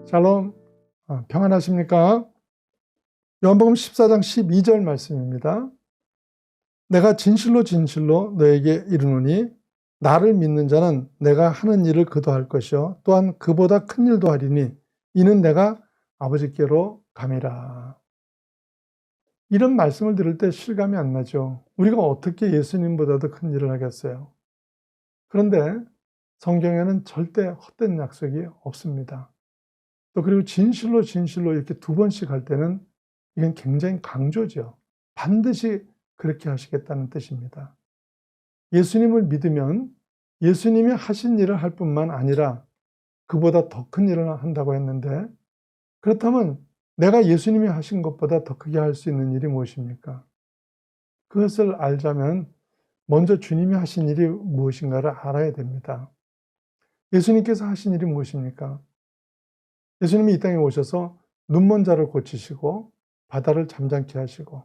샬롬, 평안하십니까? 요한복음 14장 12절 말씀입니다. 내가 진실로 진실로 너에게 이르노니 나를 믿는 자는 내가 하는 일을 그도 할 것이요 또한 그보다 큰 일도 하리니 이는 내가 아버지께로 감이라. 이런 말씀을 들을 때 실감이 안 나죠. 우리가 어떻게 예수님보다도 큰 일을 하겠어요? 그런데 성경에는 절대 헛된 약속이 없습니다. 또 그리고 진실로 진실로 이렇게 두 번씩 할 때는 이건 굉장히 강조죠. 반드시 그렇게 하시겠다는 뜻입니다. 예수님을 믿으면 예수님이 하신 일을 할 뿐만 아니라 그보다 더 큰 일을 한다고 했는데, 그렇다면 내가 예수님이 하신 것보다 더 크게 할 수 있는 일이 무엇입니까? 그것을 알자면 먼저 주님이 하신 일이 무엇인가를 알아야 됩니다. 예수님께서 하신 일이 무엇입니까? 예수님이 이 땅에 오셔서 눈먼 자를 고치시고 바다를 잠잠케 하시고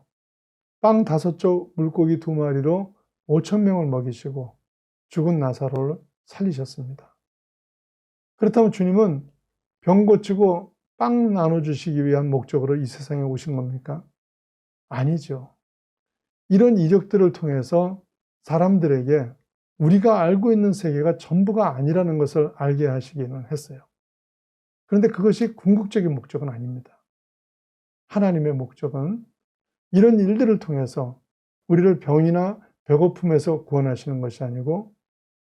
빵 5쪽 물고기 2마리로 5,000명을 먹이시고 죽은 나사로를 살리셨습니다. 그렇다면 주님은 병 고치고 빵 나눠주시기 위한 목적으로 이 세상에 오신 겁니까? 아니죠. 이런 이적들을 통해서 사람들에게 우리가 알고 있는 세계가 전부가 아니라는 것을 알게 하시기는 했어요. 그런데 그것이 궁극적인 목적은 아닙니다. 하나님의 목적은 이런 일들을 통해서 우리를 병이나 배고픔에서 구원하시는 것이 아니고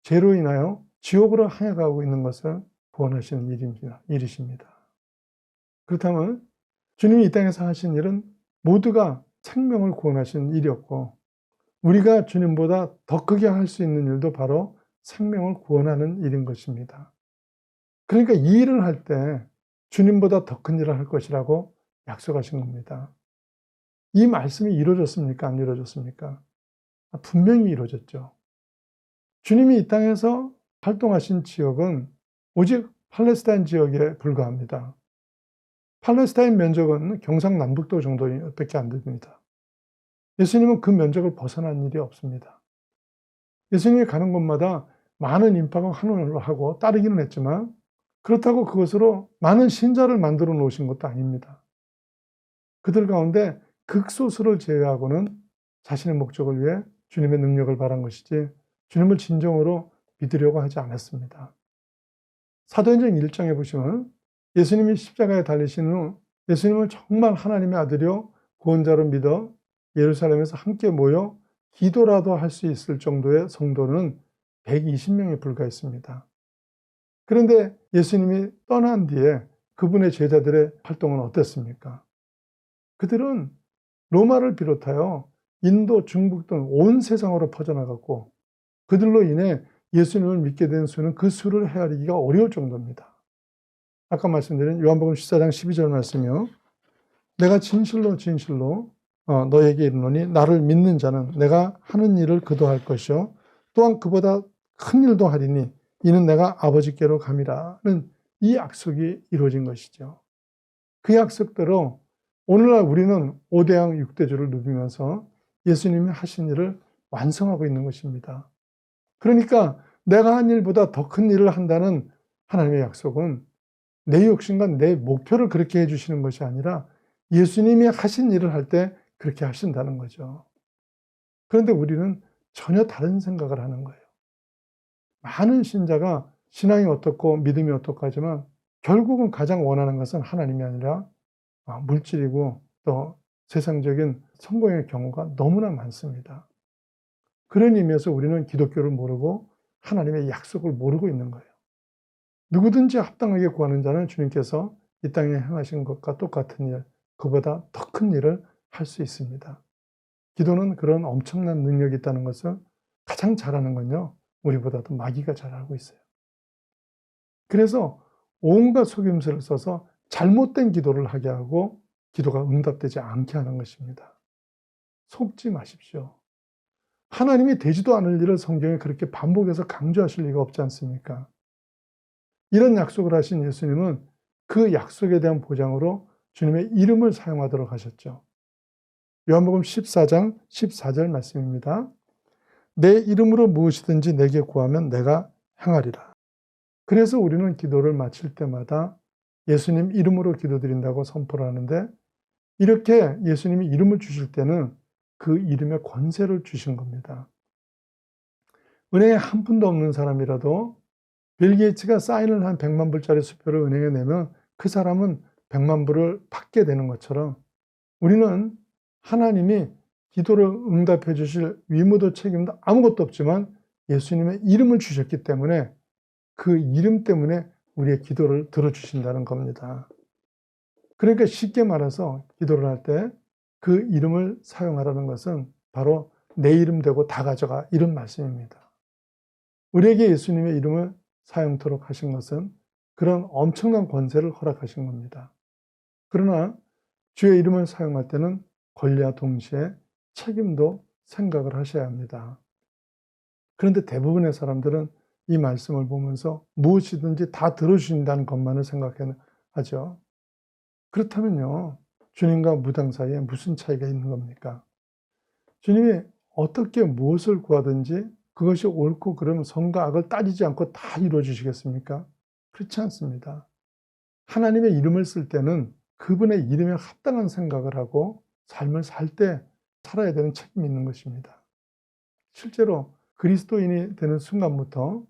죄로 인하여 지옥으로 향해가고 있는 것을 구원하시는 일이십니다. 그렇다면 주님이 이 땅에서 하신 일은 모두가 생명을 구원하시는 일이었고, 우리가 주님보다 더 크게 할 수 있는 일도 바로 생명을 구원하는 일인 것입니다. 그러니까 이 일을 할 때 주님보다 더 큰 일을 할 것이라고 약속하신 겁니다. 이 말씀이 이루어졌습니까? 안 이루어졌습니까? 분명히 이루어졌죠. 주님이 이 땅에서 활동하신 지역은 오직 팔레스타인 지역에 불과합니다. 팔레스타인 면적은 경상남북도 정도밖에 안 됩니다. 예수님은 그 면적을 벗어난 일이 없습니다. 예수님이 가는 곳마다 많은 임파가 환원을 하고 따르기는 했지만, 그렇다고 그것으로 많은 신자를 만들어 놓으신 것도 아닙니다. 그들 가운데 극소수를 제외하고는 자신의 목적을 위해 주님의 능력을 바란 것이지 주님을 진정으로 믿으려고 하지 않았습니다. 사도행전 1장에 보시면 예수님이 십자가에 달리신 후 예수님을 정말 하나님의 아들이요 구원자로 믿어 예루살렘에서 함께 모여 기도라도 할 수 있을 정도의 성도는 120명에 불과했습니다. 그런데 예수님이 떠난 뒤에 그분의 제자들의 활동은 어땠습니까? 그들은 로마를 비롯하여 인도, 중국 등 온 세상으로 퍼져나갔고, 그들로 인해 예수님을 믿게 된 수는 그 수를 헤아리기가 어려울 정도입니다. 아까 말씀드린 요한복음 14장 12절 말씀이요. 내가 진실로 진실로 너에게 이르노니 나를 믿는 자는 내가 하는 일을 그도 할 것이요 또한 그보다 큰 일도 하리니 이는 내가 아버지께로 감이라는 이 약속이 이루어진 것이죠. 그 약속대로 오늘날 우리는 5대양 6대주를 누비면서 예수님이 하신 일을 완성하고 있는 것입니다. 그러니까 내가 한 일보다 더 큰 일을 한다는 하나님의 약속은 내 욕심과 내 목표를 그렇게 해주시는 것이 아니라 예수님이 하신 일을 할 때 그렇게 하신다는 거죠. 그런데 우리는 전혀 다른 생각을 하는 거예요. 많은 신자가 신앙이 어떻고 믿음이 어떻고 하지만 결국은 가장 원하는 것은 하나님이 아니라 물질이고 또 세상적인 성공의 경우가 너무나 많습니다. 그런 의미에서 우리는 기독교를 모르고 하나님의 약속을 모르고 있는 거예요. 누구든지 합당하게 구하는 자는 주님께서 이 땅에 행하신 것과 똑같은 일, 그보다 더 큰 일을 할 수 있습니다. 기도는 그런 엄청난 능력이 있다는 것을 가장 잘하는 건요, 우리보다도 마귀가 잘 알고 있어요. 그래서 온갖 속임수를 써서 잘못된 기도를 하게 하고 기도가 응답되지 않게 하는 것입니다. 속지 마십시오. 하나님이 되지도 않을 일을 성경에 그렇게 반복해서 강조하실 리가 없지 않습니까? 이런 약속을 하신 예수님은 그 약속에 대한 보장으로 주님의 이름을 사용하도록 하셨죠. 요한복음 14장 14절 말씀입니다. 내 이름으로 무엇이든지 내게 구하면 내가 행하리라. 그래서 우리는 기도를 마칠 때마다 예수님 이름으로 기도드린다고 선포를 하는데, 이렇게 예수님이 이름을 주실 때는 그 이름의 권세를 주신 겁니다. 은행에 한 푼도 없는 사람이라도 빌 게이츠가 사인을 한 100만 불짜리 수표를 은행에 내면 그 사람은 100만 불을 받게 되는 것처럼, 우리는 하나님이 기도를 응답해 주실 위무도 책임도 아무것도 없지만 예수님의 이름을 주셨기 때문에 그 이름 때문에 우리의 기도를 들어주신다는 겁니다. 그러니까 쉽게 말해서 기도를 할 때 그 이름을 사용하라는 것은 바로 내 이름 되고 다 가져가, 이런 말씀입니다. 우리에게 예수님의 이름을 사용토록 하신 것은 그런 엄청난 권세를 허락하신 겁니다. 그러나 주의 이름을 사용할 때는 권리와 동시에 책임도 생각을 하셔야 합니다. 그런데 대부분의 사람들은 이 말씀을 보면서 무엇이든지 다 들어주신다는 것만을 생각하죠. 그렇다면요, 주님과 무당 사이에 무슨 차이가 있는 겁니까? 주님이 어떻게 무엇을 구하든지 그것이 옳고 그름 선과 악을 따지지 않고 다 이루어 주시겠습니까? 그렇지 않습니다. 하나님의 이름을 쓸 때는 그분의 이름에 합당한 생각을 하고 삶을 살 때 살아야 되는 책임이 있는 것입니다. 실제로 그리스도인이 되는 순간부터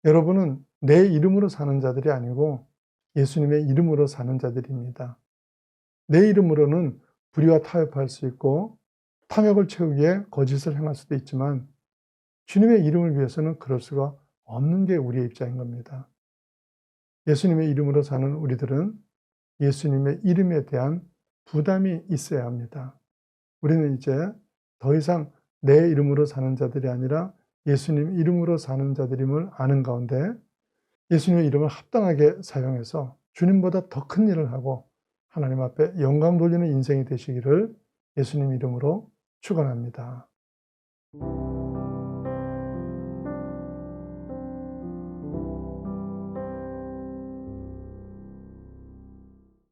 여러분은 내 이름으로 사는 자들이 아니고 예수님의 이름으로 사는 자들입니다. 내 이름으로는 불의와 타협할 수 있고 탐욕을 채우기 위해 거짓을 행할 수도 있지만 주님의 이름을 위해서는 그럴 수가 없는 게 우리의 입장인 겁니다. 예수님의 이름으로 사는 우리들은 예수님의 이름에 대한 부담이 있어야 합니다. 우리는 이제 더 이상 내 이름으로 사는 자들이 아니라 예수님 이름으로 사는 자들임을 아는 가운데 예수님의 이름을 합당하게 사용해서 주님보다 더 큰 일을 하고 하나님 앞에 영광 돌리는 인생이 되시기를 예수님 이름으로 축원합니다.